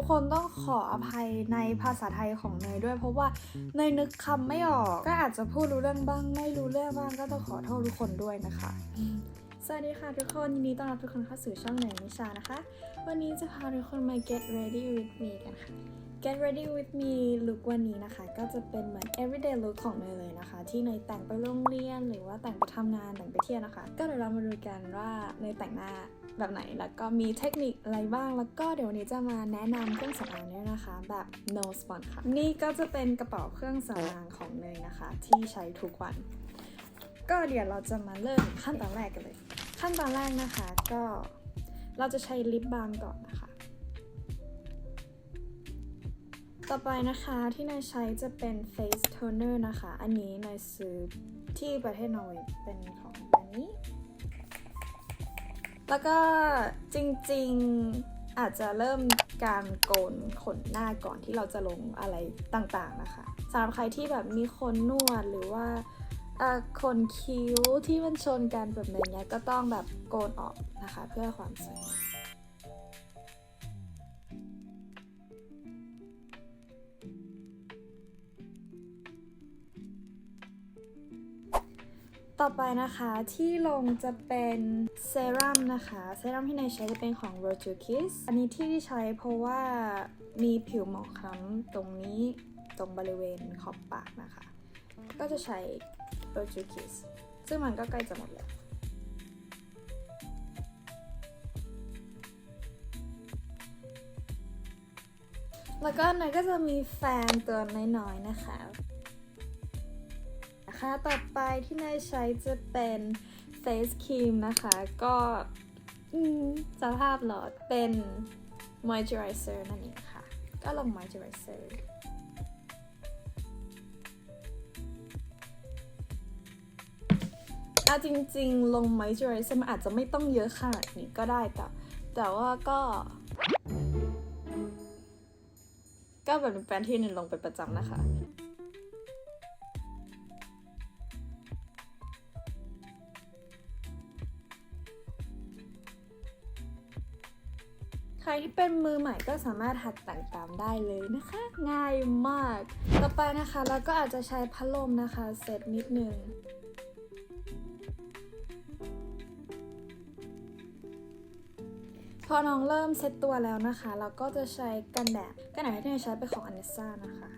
ทุกคนต้องขออภัยในภาษาไทยของเนยด้วยเพราะว่าเนยนึกคำไม่ออกก็อาจจะพูดรู้เรื่องบ้างไม่รู้เรื่องบ้างก็ต้องขอโทษทุกคนด้วยนะคะสวัสดีค่ะทุกคนยินดีต้อนรับทุกคนเข้าสู่ช่องเนยนิชานะคะวันนี้จะพาทุกคนมา get ready with me กันค่ะ get ready with me look วันนี้นะคะก็จะเป็นเหมือน everyday look ของเนยเลยนะคะที่เนยแต่งไปโรงเรียนหรือว่าแต่งไปทำงานแต่งไปเที่ยวนะคะก็เดี๋ยวเรามาดูกันว่าเนยแต่งหน้าแบบไหนแล้วก็มีเทคนิคอะไรบ้างแล้วก็เดี๋ยววันนี้จะมาแนะนำเครื่องสำอางด้วยนะคะแบบ no sponge ค่ะนี่ก็จะเป็นกระเป๋าเครื่องสำอางของเนยนะคะที่ใช้ทุกวันก็เดี๋ยวเราจะมาเริ่มขั้นตอนแรกกันเลยขั้นตอนแรกนะคะก็เราจะใช้ลิปบาล์มก่อนนะคะต่อไปนะคะที่เนยใช้จะเป็น face toner นะคะอันนี้เนยซื้อที่ประเทศนอร์เวย์เป็นของแบรนด์นี้แล้วก็จริงๆอาจจะเริ่มการโกนขนหน้าก่อนที่เราจะลงอะไรต่างๆนะคะสำหรับใครที่แบบมีขนนวดหรือว่าขนคิ้วที่มันชนกันแบบนี้ก็ต้องแบบโกนออกนะคะเพื่อความสวยต่อไปนะคะที่ลงจะเป็นเซรั่มนะคะเซรั่มที่เนยใช้จะเป็นของ Virtue Kiss อันนี้ที่ใช้เพราะว่ามีผิวหมองคล้ำตรงนี้ตรงบริเวณขอบปากนะคะก็จะใช้ Virtue Kiss ซึ่งมันก็ใกล้จะหมดแล้วแล้วก็เนยก็จะมีแฟนตัวน้อยๆนะคะต่อไปที่เนยใช้จะเป็น Face Cream นะคะก็สภาพหลอดเป็น Moisturizer นั่นเองค่ะก็ลง Moisturizer จริงๆลง Moisturizer มันอาจจะไม่ต้องเยอะขนาดนี้ก็ได้แต่ว่าก็แบบเป็นแบรนด์ที่เนยลงเป็นประจำนะคะใครที่เป็นมือใหม่ก็สามารถหัดแต่งตามได้เลยนะคะง่ายมากต่อไปนะคะเราก็อาจจะใช้พัดลมนะคะเซตนิดนึงพอน้องเริ่มเซตตัวแล้วนะคะเราก็จะใช้กันแดดที่เราใช้เป็นของ Anessa นะคะ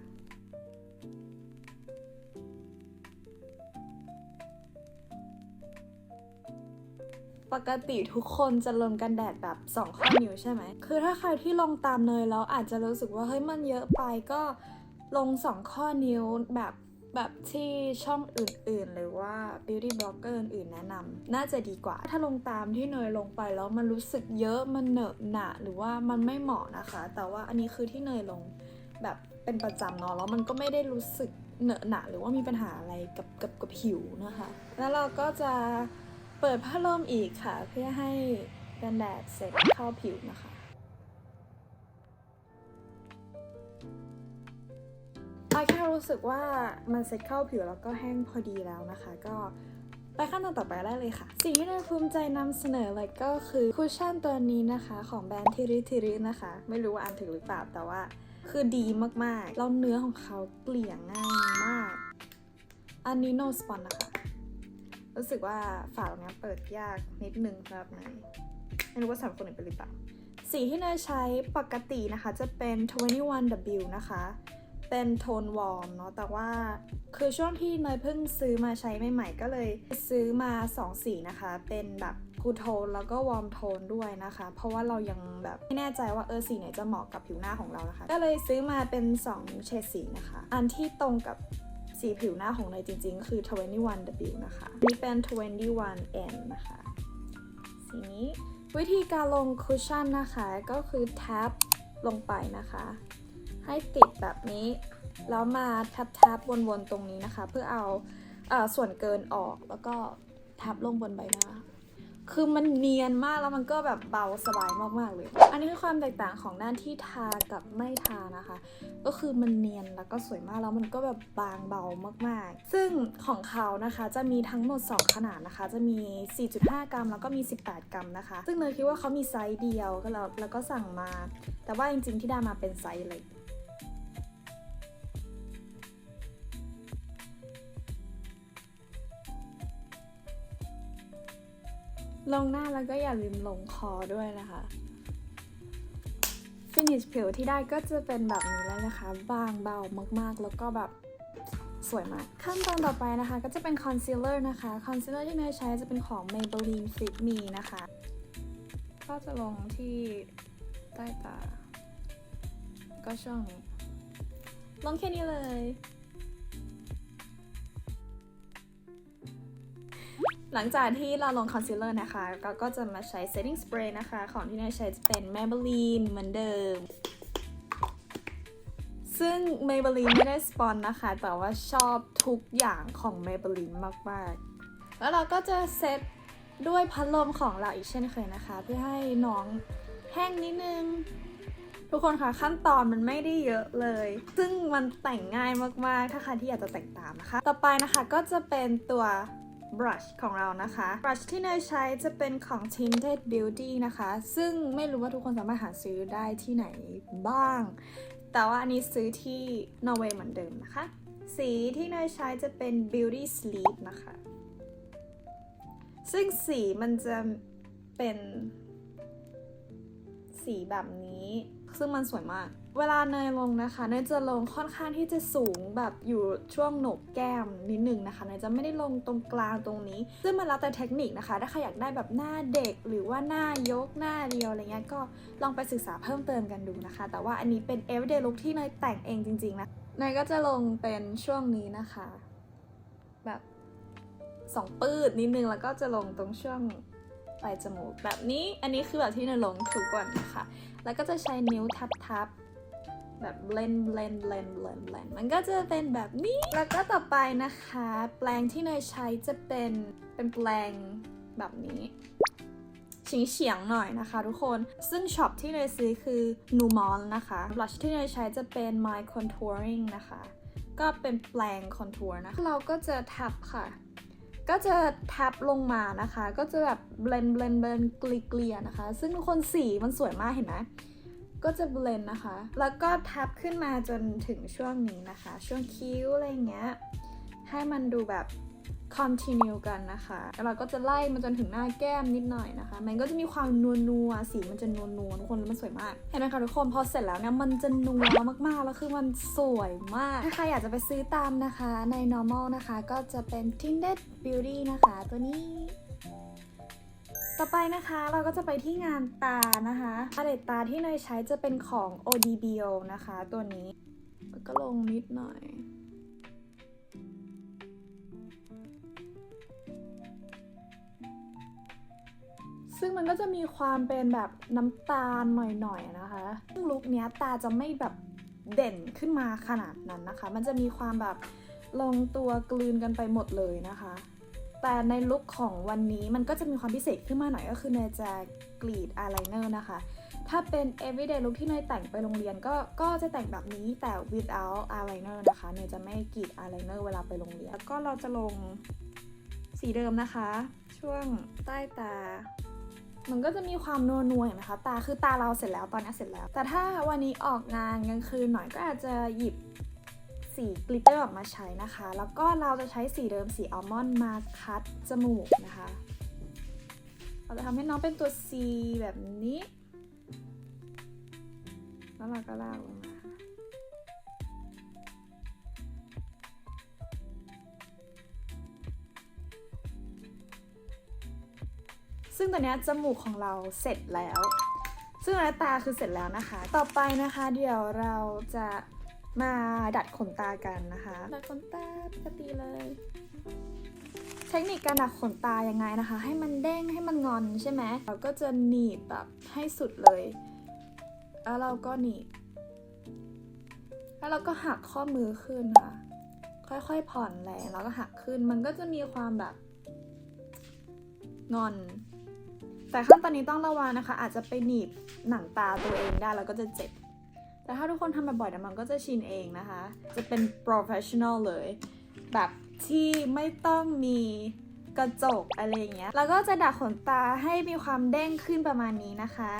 ปกติทุกคนจะลงกันแดดแบบ2ข้อนิ้วใช่ไหมคือถ้าใครที่ลงตามเนยแล้วอาจจะรู้สึกว่าเฮ้ยมันเยอะไปก็ลง2ข้อนิ้วแบบที่ช่องอื่นๆหรือว่า beauty blogger อื่นๆแนะนำน่าจะดีกว่าถ้าลงตามที่เนยลงไปแล้วมันรู้สึกเยอะมันเหนอะหนะหรือว่ามันไม่เหมาะนะคะแต่ว่าอันนี้คือที่เนยลงแบบเป็นประจำเนาะแล้วมันก็ไม่ได้รู้สึกเหนอะหนะหรือว่ามีปัญหาอะไรกับผิวนะคะแล้วเราก็จะเปิดพัดลมอีกค่ะเพื่อให้กันแดดเสร็จเข้าผิวนะคะแค่รู้สึกว่ามันเซ็ตเข้าผิวแล้วก็แห้งพอดีแล้วนะคะก็ไปขั้นตอนต่อไปได้เลยค่ะสิ่งที่เนยภูมิใจนำเสนอเลยก็คือคุชชั่นตัวนี้นะคะของแบรนด์ทิรินะคะไม่รู้ว่าอ่านถึงหรือเปล่าแต่ว่าคือดีมากๆแล้วเนื้อของเขาเกลี่ยง่ายมากอันนี้ no sponge นะคะรู้สึกว่าฝาตรงนี้เปิดยากนิดนึงครับเนยไม่รู้ว่าสำหรับคนอื่นเป็นหรือเปล่าสีที่เนยใช้ปกตินะคะจะเป็น 21W นะคะเป็นโทนวอร์มเนาะแต่ว่าคือช่วงที่เนยเพิ่งซื้อมาใช้ใหม่ๆก็เลยซื้อมา2สีนะคะเป็นแบบคูลโทนแล้วก็วอร์มโทนด้วยนะคะเพราะว่าเรายังแบบไม่แน่ใจว่าสีไหนจะเหมาะกับผิวหน้าของเรานะคะก็เลยซื้อมาเป็น2เฉดสีนะคะอันที่ตรงกับสีผิวหน้าของเนยจริงๆก็คือ 21W นะคะนี่เป็น 21N นะคะสีนี้วิธีการลงคุชชั่นนะคะก็คือแท็บลงไปนะคะให้ติดแบบนี้แล้วมาแท็บวนๆตรงนี้นะคะเพื่อเอาส่วนเกินออกแล้วก็แท็บลงบนใบหน้า คือมันเนียนมากแล้วมันก็แบบเบาสบายมากๆเลยอันนี้คือความแตกต่างของด้านที่ทากับไม่ทานะคะก็คือมันเนียนแล้วก็สวยมากแล้วมันก็แบบบางเบามากๆซึ่งของเขานะคะจะมีทั้งหมด2ขนาดนะคะจะมี 4.5 กรัมแล้วก็มี 18 กรัมนะคะซึ่งเนยคิดว่าเขามีไซส์เดียวแล้วก็สั่งมาแต่ว่าจริงๆที่ได้มาเป็นไซส์เล็กลงหน้าแล้วก็อย่าลืมลงคอด้วยนะคะฟินิชผิวที่ได้ก็จะเป็นแบบนี้เลยนะคะบางเบามากๆแล้วก็แบบสวยมากขั้นตอนต่อไปนะคะก็จะเป็นคอนซีลเลอร์นะคะคอนซีลเลอร์ที่เนยใช้จะเป็นของ Maybelline Fit Me นะคะก็จะลงที่ใต้ตาก็ช่วงนี้ลงแค่นี้เลยหลังจากที่เราลงคอนซีลเลอร์นะคะก็จะมาใช้ setting spray นะคะของที่เนยใช้จะเป็น Maybelline เหมือนเดิมซึ่ง Maybelline ไม่ได้สปอนนะคะแต่ว่าชอบทุกอย่างของ Maybelline มากๆแล้วเราก็จะเซตด้วยพัดลมของเราอีกเช่นเคยนะคะเพื่อให้น้องแห้งนิดนึงทุกคนคะขั้นตอนมันไม่ได้เยอะเลยซึ่งมันแต่งง่ายมากๆถ้าใครที่อยากจะแต่งตามนะคะต่อไปนะคะก็จะเป็นตัวบรัชของเรานะคะบรัชที่เนยใช้จะเป็นของ Tinted Beauty นะคะซึ่งไม่รู้ว่าทุกคนสามารถหาซื้อได้ที่ไหนบ้างแต่ว่าอันนี้ซื้อที่นอร์เวย์เหมือนเดิมนะคะสีที่เนยใช้จะเป็น Beauty Sleep นะคะซึ่งสีมันจะเป็นสีแบบนี้ซึ่งมันสวยมากเวลาเนยลงนะคะเนยจะลงค่อนข้างที่จะสูงแบบอยู่ช่วงโหนกแก้มนิดนึงนะคะเนยจะไม่ได้ลงตรงกลางตรงนี้ซึ่งมันแล้วแต่เทคนิคนะคะถ้าใครอยากได้แบบหน้าเด็กหรือว่าหน้ายกหน้าเรียวอะไรเงี้ยก็ลองไปศึกษาเพิ่มเติมกันดูนะคะแต่ว่าอันนี้เป็น everyday look ที่เนยแต่งเองจริงๆนะเนยก็จะลงเป็นช่วงนี้นะคะแบบ2ปื้ดนิดนึงแล้วก็จะลงตรงช่วงปลายจมูกแบบนี้อันนี้คือแบบที่เนยลงทุกวันนะคะแล้วก็จะใช้นิ้วทับแบบเบลนมันก็จะเป็นแบบนี้แล้วก็ต่อไปนะคะแปรงที่เนยใช้จะเป็นแปรงแบบนี้เฉียงหน่อยนะคะทุกคนซึ่งช็อปที่เนยซื้อคือ Numon นะคะบลัชที่เนยใช้จะเป็น My Contouring นะคะก็เป็นแปรงคอนทัวร์นะเราก็จะทับค่ะก็จะทับลงมานะคะก็จะแบบเบลนเกลี่ยนะคะซึ่งทุกคนสีมันสวยมากเห็นไหมก็จะเบลนนะคะแล้วก็ทับขึ้นมาจนถึงช่วงนี้นะคะช่วงคิ้วอะไรเงี้ยให้มันดูแบบ continue กันนะคะแล้วเราก็จะไล่มาจนถึงหน้าแก้มนิดหน่อยนะคะมันก็จะมีความนัวสีมันจะนัวทุกคนแล้วมันสวยมากเห็นไหมคะทุกคนพอเสร็จแล้วเนี่ยมันจะนัวมากๆแล้วคือมันสวยมากถ้าใครอยากจะไปซื้อตามนะคะใน normal นะคะก็จะเป็น Tinted Beauty นะคะตัวนี้ต่อไปนะคะเราก็จะไปที่งานตานะคะพาเลตตาที่เนยใช้จะเป็นของ ODBO นะคะตัวนี้แล้วก็ลงนิดหน่อยซึ่งมันก็จะมีความเป็นแบบน้ำตาลหน่อยๆนะคะซึ่งลุคเนี้ยตาจะไม่แบบเด่นขึ้นมาขนาดนั้นนะคะมันจะมีความแบบลงตัวกลืนกันไปหมดเลยนะคะแต่ในลุคของวันนี้มันก็จะมีความพิเศษขึ้นมาหน่อยก็คือเนยจะกรีดอายไลเนอร์นะคะถ้าเป็น everyday look ที่เนยแต่งไปโรงเรียนก็จะแต่งแบบนี้แต่ without eyeliner นะคะเนยจะไม่กรีดอายไลเนอร์เวลาไปโรงเรียนแล้วก็เราจะลงสีเดิมนะคะช่วงใต้ตามันก็จะมีความนัวๆเห็นไหมคะตาคือตาเราเสร็จแล้วตอนนี้เสร็จแล้วแต่ถ้าวันนี้ออกงานกลางคืนหน่อยก็อาจจะหยิบสีกลิตเตอร์ออกมาใช้นะคะแล้วก็เราจะใช้สีเดิมสีอัลมอนด์มาคัดจมูกนะคะเราจะทำให้น้องเป็นตัว C แบบนี้แล้วเราก็ลากลงมาซึ่งตอนนี้จมูกของเราเสร็จแล้วซึ่งหน้าตาคือเสร็จแล้วนะคะต่อไปนะคะเดี๋ยวเราจะมาดัดขนตากันนะคะดัดขนตาปกติเลยเทคนิคการดัดขนตายังไงนะคะให้มันเด้งให้มันงอนใช่ไหมเราก็จะหนีบแบบให้สุดเลยแล้วเราก็หนีบแล้วเราก็หักข้อมือขึ้นค่ะค่อยๆผ่อนแรงแล้วก็หักขึ้นมันก็จะมีความแบบงอน แต่ขั้นตอนนี้ต้องระวังนะคะอาจจะไปหนีบหนังตาตัวเองได้แล้วก็จะเจ็บแต่ถ้าทุกคนทำบ่อยๆมันก็จะชินเองนะคะจะเป็น professional เลยแบบที่ไม่ต้องมีกระจกอะไรอย่างเงี้ยแล้วก็จะดัดขนตาให้มีความเด้งขึ้นประมาณนี้นะคะ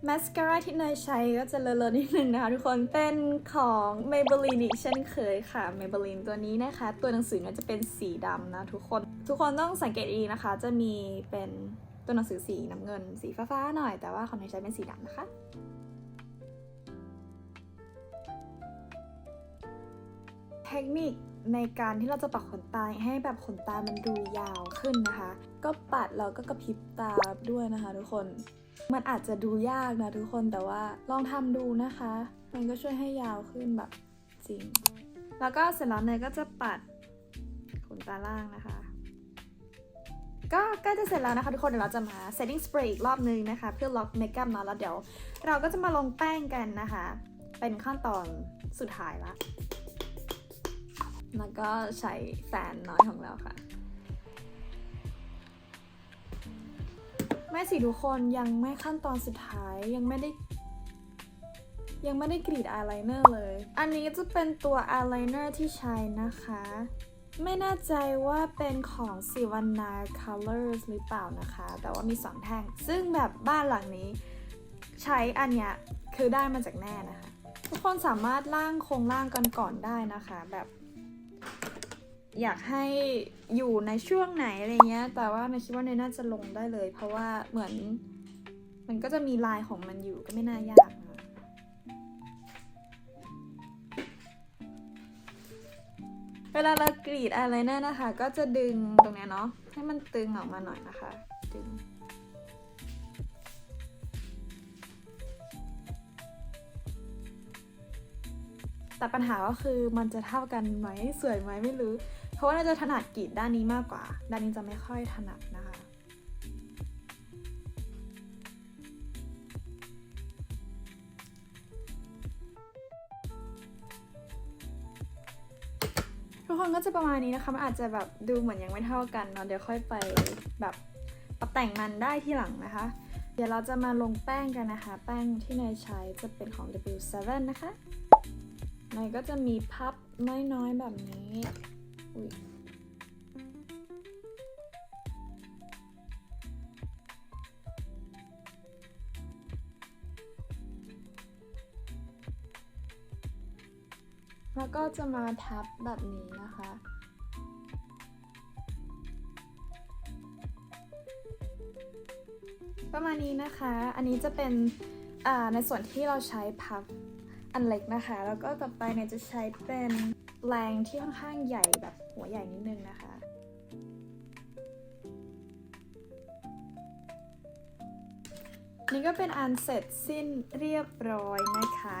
มาสคาร่าที่เนยใช้ก็จะเลอะๆนิดนึงนะคะทุกคนเป็นของ Maybelline อีกเช่นเคยค่ะ Maybelline ตัวนี้นะคะตัวหนังสือเนี่ยจะเป็นสีดำนะทุกคนต้องสังเกตดีนะคะจะมีเป็นตัวหนังสือสีน้ำเงินสีฟ้าๆหน่อยแต่ว่าของเนยใช้เป็นสีดำนะคะเทคนิคในการที่เราจะปัดขนตาให้แบบขนตามันดูยาวขึ้นนะคะก็ปัดแล้วก็กระพริบตาด้วยนะคะทุกคนมันอาจจะดูยากนะทุกคนแต่ว่าลองทำดูนะคะมันก็ช่วยให้ยาวขึ้นแบบจริงแล้วก็เสร็จแล้วเนยก็จะปัดขนตาล่างนะคะก็ใกล้จะเสร็จแล้วนะคะทุกคนเดี๋ยวเราจะมา setting spray อีกรอบนึงนะคะเพื่อล็อกเมคอัพเนาะแล้วเดี๋ยวเราก็จะมาลงแป้งกันนะคะเป็นขั้นตอนสุดท้ายละแล้วก็ใช้แฟนน้อยของเราค่ะไม่สิทุกคนยังไม่ขั้นตอนสุดท้ายยังไม่ได้กรีดอายไลเนอร์เลยอันนี้จะเป็นตัวอายไลเนอร์ที่ใช้นะคะไม่แน่ใจว่าเป็นของสิวนา Colors หรือเปล่านะคะแต่ว่ามี2แท่งซึ่งแบบบ้านหลังนี้ใช้อันเนี้ยคือได้มาจากแน่นะคะทุกคนสามารถร่างโครงร่างกันก่อนได้นะคะแบบอยากให้อยู่ในช่วงไหนอะไรเงี้ยแต่ว่าเนยคิดว่าเนยน่าจะลงได้เลยเพราะว่าเหมือนมันก็จะมีลายของมันอยู่ก็ไม่น่ายากนะเวลาเรากรีดอะไรเนี่ยนะคะก็จะดึงตรงเนี้ยเนาะให้มันตึงออกมาหน่อยนะคะดึงแต่ปัญหาก็คือมันจะเท่ากันไหมสวยไหมไม่รู้เพราะว่าเราจะถนัดกรีดด้านนี้มากกว่าด้านนี้จะไม่ค่อยถนัดนะคะทุกคนก็จะประมาณนี้นะคะมันอาจจะแบบดูเหมือนยังไม่เท่ากันเนาะเดี๋ยวค่อยไปแบบปรับแต่งมันได้ทีหลังนะคะเดี๋ยวเราจะมาลงแป้งกันนะคะแป้งที่เนยใช้จะเป็นของ W7 นะคะเนยก็จะมีพับน้อยๆแบบนี้อุ๊ยแล้วก็จะมาทับแบบนี้นะคะประมาณนี้นะคะอันนี้จะเป็นในส่วนที่เราใช้พับอันเล็กนะคะแล้วก็ต่อไปเนี่ยจะใช้เป็นแรงที่ค่อนข้างใหญ่แบบหัวใหญ่นิดนึงนะคะนี่ก็เป็นอันเสร็จสิ้นเรียบร้อยนะคะ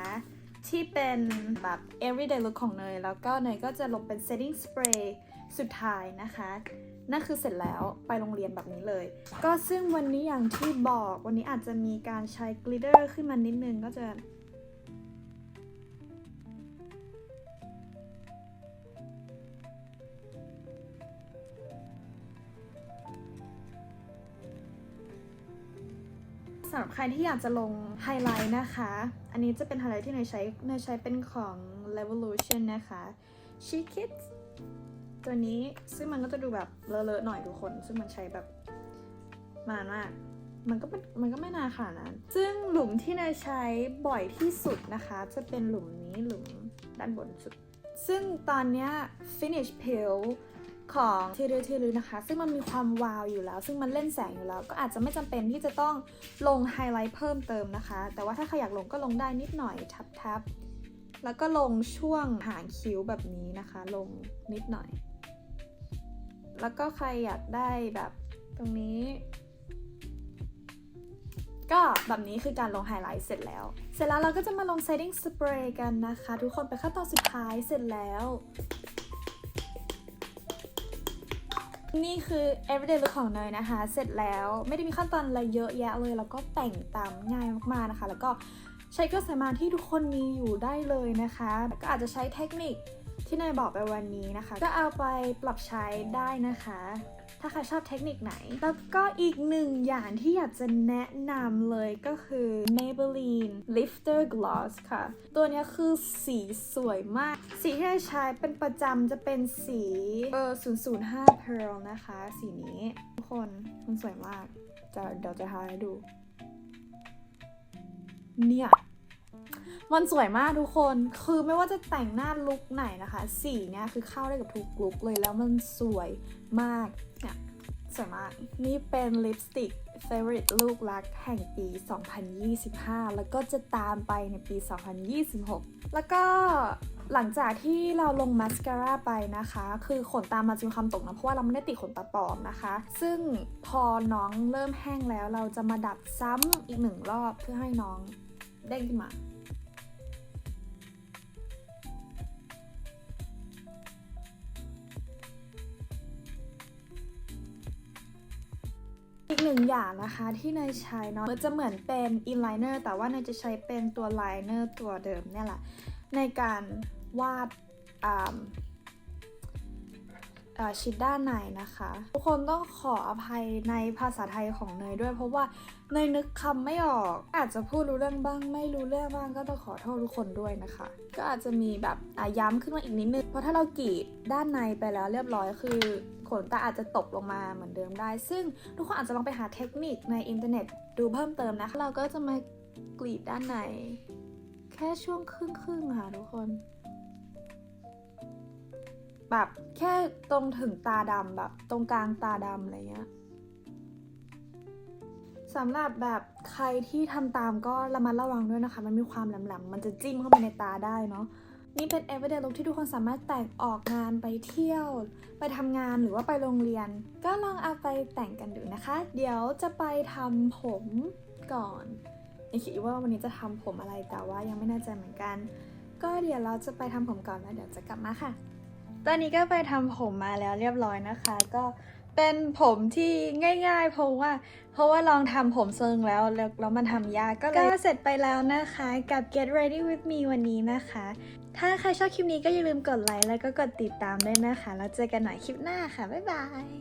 ที่เป็นแบบ everyday look ของเนยแล้วก็เนยก็จะลงเป็น setting spray สุดท้ายนะคะนั่นคือเสร็จแล้วไปโรงเรียนแบบนี้เลยก็ซึ่งวันนี้อย่างที่บอกวันนี้อาจจะมีการใช้ glitter ขึ้นมานิดนึงก็จะสำหรับใครที่อยากจะลงไฮไลท์นะคะอันนี้จะเป็นไฮไลท์ที่เนยใช้เป็นของ Revolution นะคะ Chic Kids ตัวนี้ซึ่งมันก็จะดูแบบเลอะๆหน่อยทุกคนซึ่งมันใช้แบบนานมากมันก็ไม่นานขนาดนั้นซึ่งหลุมที่เนยใช้บ่อยที่สุดนะคะจะเป็นหลุมนี้หลุมด้านบนสุดซึ่งตอนนี้ Finish Peel ของทีรื้อนะคะซึ่งมันมีความวาวอยู่แล้วซึ่งมันเล่นแสงอยู่แล้วก็อาจจะไม่จำเป็นที่จะต้องลงไฮไลท์เพิ่มเติมนะคะแต่ว่าถ้าใครอยากลงก็ลงได้นิดหน่อยทับแล้วก็ลงช่วงหางคิ้วแบบนี้นะคะลงนิดหน่อยแล้วก็ใครอยากได้แบบตรงนี้ก็แบบนี้คือการลงไฮไลท์เสร็จแล้วเราก็จะมาลง setting spray กันนะคะทุกคนไปขั้นตอนสุดท้ายเสร็จแล้วนี่คือ everyday look ของเนยนะคะเสร็จแล้วไม่ได้มีขั้นตอนอะไรเยอะแยะเลยแล้วก็แต่งตามง่ายมากๆนะคะแล้วก็ใช้เครื่องสำอางที่ทุกคนมีอยู่ได้เลยนะคะก็อาจจะใช้เทคนิคที่เนยบอกไปวันนี้นะคะก็เอาไปปรับใช้ได้นะคะ ถ้าใครชอบเทคนิคไหนแล้วก็อีกหนึ่งอย่างที่อยากจะแนะนำเลยก็คือ Maybelline Lifter Gloss ค่ะตัวนี้คือสีสวยมากสีที่ใช้เป็นประจำจะเป็นสี005 Pearl นะคะสีนี้ทุกคนมันสวยมากเดี๋ยวจะทาให้ดูเนี่ยมันสวยมากทุกคนคือไม่ว่าจะแต่งหน้าลุคไหนนะคะสีเนี้ยคือเข้าได้กับทุกลุคเลยแล้วมันสวยมากเนี่ยสวยมากนี่เป็นลิปสติก Favorite ลูกรักแห่งปี 2025 แล้วก็จะตามไปในปี 2026 แล้วก็หลังจากที่เราลงมาสคาร่าไปนะคะคือขนตามันจะมีความตกนะเพราะว่าเราไม่ได้ติดขนตาปลอมนะคะซึ่งพอน้องเริ่มแห้งแล้วเราจะมาดัดซ้ำอีก1 รอบเพื่อให้น้องเด้งขึ้นมาอีกหนึ่งอย่างนะคะที่เนยใช้เนาะมันจะเหมือนเป็นอินไลเนอร์แต่ว่าเนยจะใช้เป็นตัวไลเนอร์ตัวเดิมเนี่ยแหละในการวาดชิดด้านในนะคะทุกคนต้องขออภัยในภาษาไทยของเนยด้วยเพราะว่าเนยนึกคำไม่ออกอาจจะพูดรู้เรื่องบ้างไม่รู้เรื่องบ้างก็ต้องขอโทษทุกคนด้วยนะคะก็อาจจะมีแบบย้ำขึ้นมาอีกนิดนึงเพราะถ้าเรากรีดด้านในไปแล้วเรียบร้อยคือขนตาอาจจะตกลงมาเหมือนเดิมได้ซึ่งทุกคนอาจจะลองไปหาเทคนิคในอินเทอร์เน็ตดูเพิ่มเติมนะคะเราก็จะมากรีดด้านในแค่ช่วงครึ่งค่ะทุกคนแบบแค่ตรงถึงตาดำแบบตรงกลางตาดำอะไรเงี้ยสำหรับแบบใครที่ทำตามก็ระมัดระวังด้วยนะคะมันมีความแหลมๆมันจะจิ้มเข้าไปในตาได้เนาะนี่เป็น everyday look ที่ทุกคนสามารถแต่งออกงานไปเที่ยวไปทำงานหรือว่าไปโรงเรียนก็ลองเอาไปแต่งกันดูนะคะเดี๋ยวจะไปทำผมก่อนยังคิดว่าวันนี้จะทำผมอะไรแต่ว่ายังไม่แน่ใจเหมือนกันก็เดี๋ยวเราจะไปทำผมก่อนแล้วเดี๋ยวจะกลับมาค่ะตอนนี้ก็ไปทำผมมาแล้วเรียบร้อยนะคะก็เป็นผมที่ง่ายๆเพราะว่าลองทำผมทรงแล้วมันทำยากก็เสร็จไปแล้วนะคะกับ Get Ready with me วันนี้นะคะถ้าใครชอบคลิปนี้ก็อย่าลืมกดไลค์แล้วก็กดติดตามด้วยนะคะแล้วเจอกันใหม่คลิปหน้าค่ะบ๊ายบาย